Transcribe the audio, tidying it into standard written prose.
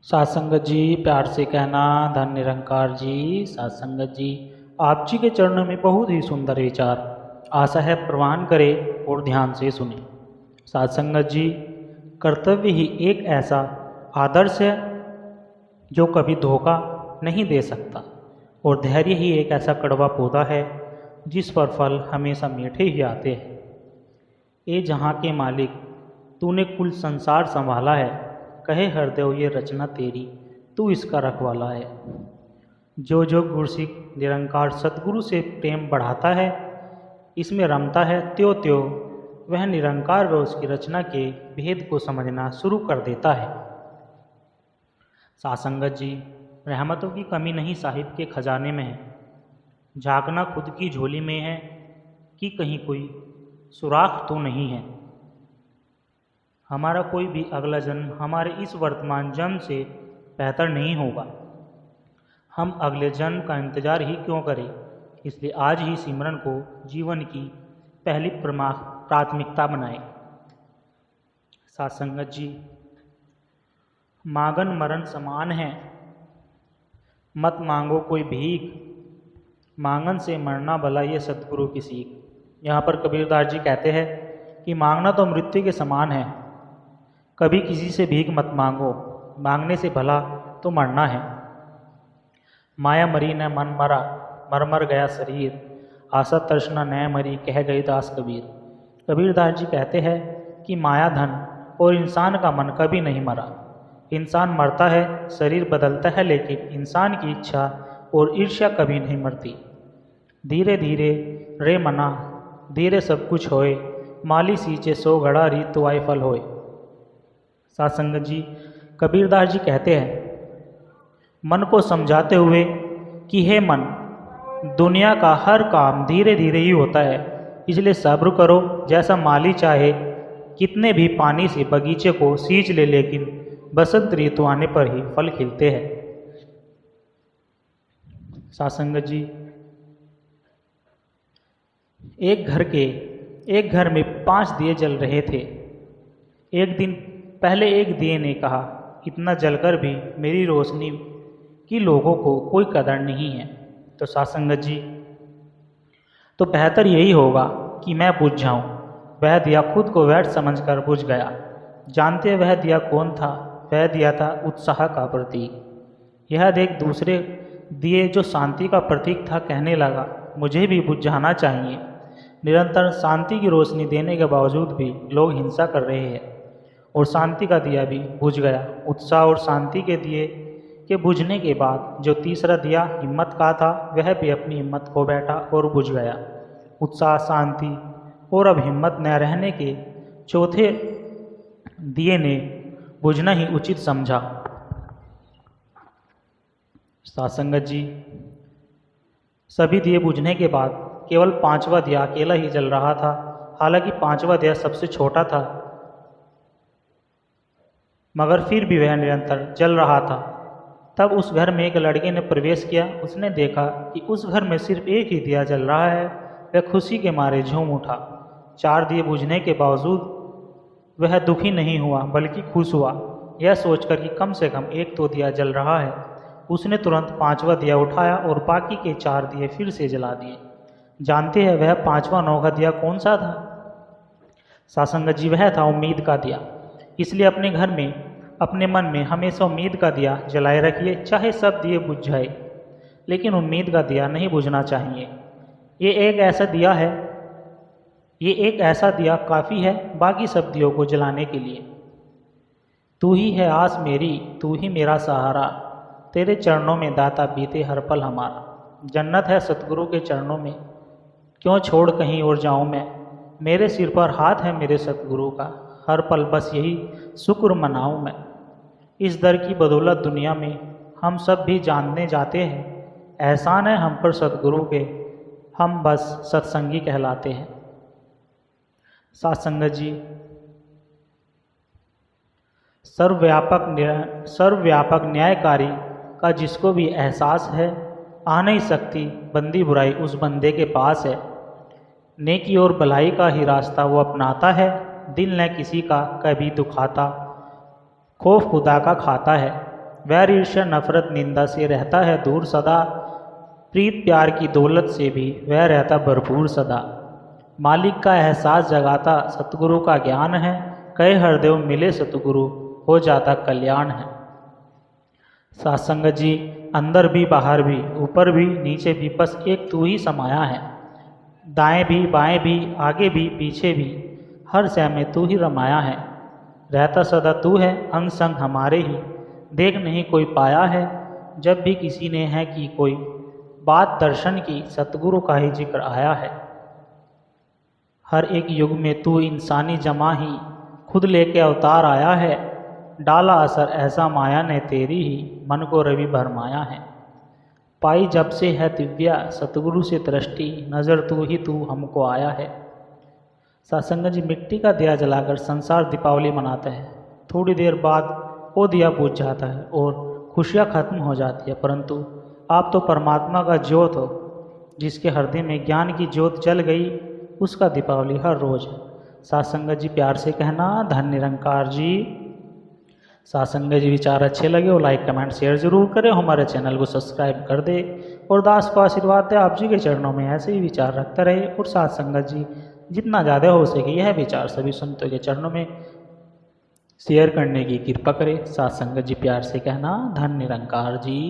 सासंगत जी प्यार से कहना धन निरंकार जी। सासंगत जी आप जी के चरणों में बहुत ही सुंदर विचार, आशा है प्रवान करे और ध्यान से सुने। सासंगत जी कर्तव्य ही एक ऐसा आदर्श है जो कभी धोखा नहीं दे सकता, और धैर्य ही एक ऐसा कड़वा पौधा है जिस पर फल हमेशा मीठे ही आते हैं। ए जहाँ के मालिक तूने कुल संसार संभाला है, कहे हरदेव ये रचना तेरी, तू इसका रखवाला है। जो जो गुरसिक निरंकार सतगुरु से प्रेम बढ़ाता है, इसमें रमता है, त्यों त्यों वह निरंकार व उसकी रचना के भेद को समझना शुरू कर देता है। सासंगत जी रहमतों की कमी नहीं साहिब के खजाने में है, झांकना खुद की झोली में है कि कहीं कोई सुराख तो नहीं है। हमारा कोई भी अगला जन्म हमारे इस वर्तमान जन्म से बेहतर नहीं होगा। हम अगले जन्म का इंतजार ही क्यों करें, इसलिए आज ही सिमरन को जीवन की पहली प्राथमिकता बनाएं। सासंगत जी मांगन मरण समान है, मत मांगो कोई भीख, मांगन से मरना भला ये सतगुरु की सीख। यहाँ पर कबीरदास जी कहते हैं कि मांगना तो मृत्यु के समान है, कभी किसी से भीख मत मांगो, मांगने से भला तो मरना है। माया मरी न मन मरा, मर मर गया शरीर, आशा तृष्णा न मरी, कह गए दास कबीर। कबीरदास जी कहते हैं कि माया धन और इंसान का मन कभी नहीं मरा। इंसान मरता है, शरीर बदलता है, लेकिन इंसान की इच्छा और ईर्ष्या कभी नहीं मरती। धीरे धीरे रे मना, धीरे सब कुछ होए, माली सींचे सो घड़ा, रीतु आए फल होए। सासंगत जी कबीरदास जी कहते हैं मन को समझाते हुए कि हे मन, दुनिया का हर काम धीरे धीरे ही होता है, इसलिए सब्र करो। जैसा माली चाहे कितने भी पानी से बगीचे को सींच ले, लेकिन बसंत ऋतु आने पर ही फल खिलते हैं। सासंगत जी एक घर में 5 दिए जल रहे थे। एक दिन पहले एक दिए ने कहा, इतना जलकर भी मेरी रोशनी की लोगों को कोई कदर नहीं है। तो सासंगत जी तो बेहतर यही होगा कि मैं बुझ जाऊं। वह दिया खुद को व्यर्थ समझकर बुझ गया। जानते वह दिया कौन था? वह दिया था उत्साह का प्रतीक। यह देख दूसरे दिए जो शांति का प्रतीक था कहने लगा, मुझे भी बुझ जाना चाहिए। निरंतर शांति की रोशनी देने के बावजूद भी लोग हिंसा कर रहे हैं, और शांति का दिया भी बुझ गया। उत्साह और शांति के दिए के बुझने के बाद जो तीसरा दिया हिम्मत का था, वह भी अपनी हिम्मत खो बैठा और बुझ गया। उत्साह, शांति और अब हिम्मत न रहने के चौथे दिए ने बुझना ही उचित समझा। सासंगत जी सभी दिए बुझने के बाद केवल 5वां दिया अकेला ही जल रहा था। हालांकि 5वां दिया सबसे छोटा था, मगर फिर भी वह निरंतर जल रहा था। तब उस घर में एक लड़के ने प्रवेश किया। उसने देखा कि उस घर में सिर्फ एक ही दिया जल रहा है। वह खुशी के मारे झूम उठा। 4 दिए बुझने के बावजूद वह दुखी नहीं हुआ, बल्कि खुश हुआ, यह सोचकर कि कम से कम एक तो दिया जल रहा है। उसने तुरंत 5वां दिया उठाया और बाकी के 4 दिए फिर से जला दिए। जानते हैं वह 5वां अनोखा दिया कौन सा था? सासंगत जी वह था उम्मीद का दिया। इसलिए अपने घर में, अपने मन में हमेशा उम्मीद का दिया जलाए रखिए। चाहे सब दिए बुझ जाए, लेकिन उम्मीद का दिया नहीं बुझना चाहिए। ये एक ऐसा दिया काफ़ी है बाकी सब दियों को जलाने के लिए। तू ही है आस मेरी, तू ही मेरा सहारा, तेरे चरणों में दाता बीते हर पल हमारा। जन्नत है सतगुरु के चरणों में, क्यों छोड़ कहीं और जाऊं मैं। मेरे सिर पर हाथ है मेरे सतगुरु का, हर पल बस यही शुक्र मनाऊं मैं। इस दर की बदौलत दुनिया में हम सब भी जानने जाते हैं, एहसान है हम पर सतगुरु के, हम बस सत्संगी कहलाते हैं। सासंगत जी सर्वव्यापक न्यायकारी का जिसको भी एहसास है, आ नहीं सकती बंदी बुराई उस बंदे के पास है। नेकी और भलाई का ही रास्ता वो अपनाता है, दिल न किसी का कभी दुखाता, खौफ खुदा का खाता है। वैर ईर्ष्या नफरत निंदा से रहता है दूर सदा, प्रीत प्यार की दौलत से भी वह रहता भरपूर सदा। मालिक का एहसास जगाता सतगुरु का ज्ञान है, कहे हरदेव मिले सतगुरु हो जाता कल्याण है। सासंगत जी अंदर भी बाहर भी ऊपर भी नीचे भी बस एक तू ही समाया है। दाएं भी बाएं भी आगे भी पीछे भी हर शय में तू ही रमाया है। रहता सदा तू है अंग संग हमारे ही, देख नहीं कोई पाया है। जब भी किसी ने है कि कोई बात दर्शन की, सतगुरु का ही जिक्र आया है। हर एक युग में तू इंसानी जमा ही खुद लेके अवतार आया है। डाला असर ऐसा माया ने तेरी ही, मन को रवि भरमाया है। पाई जब से है दिव्या सतगुरु से दृष्टि, नज़र तू ही तू हमको आया है। सासंगत जी मिट्टी का दिया जलाकर संसार दीपावली मनाता है। थोड़ी देर बाद वो दिया बुझ जाता है और खुशियाँ खत्म हो जाती है, परंतु आप तो परमात्मा का ज्योत हो, जिसके हृदय में ज्ञान की ज्योत जल गई, उसका दीपावली हर रोज़ है। सासंगत जी प्यार से कहना धन निरंकार जी। सासंगत जी विचार अच्छे लगे और लाइक कमेंट शेयर जरूर करें, हमारे चैनल को सब्सक्राइब कर दे और दास को आशीर्वाद दे आप जी के चरणों में ऐसे ही विचार रखते रहे। और सासंगत जी जितना ज़्यादा हो सके यह विचार सभी संतों के चरणों में शेयर करने की कृपा करें। सासंगत जी प्यार से कहना धन निरंकार जी।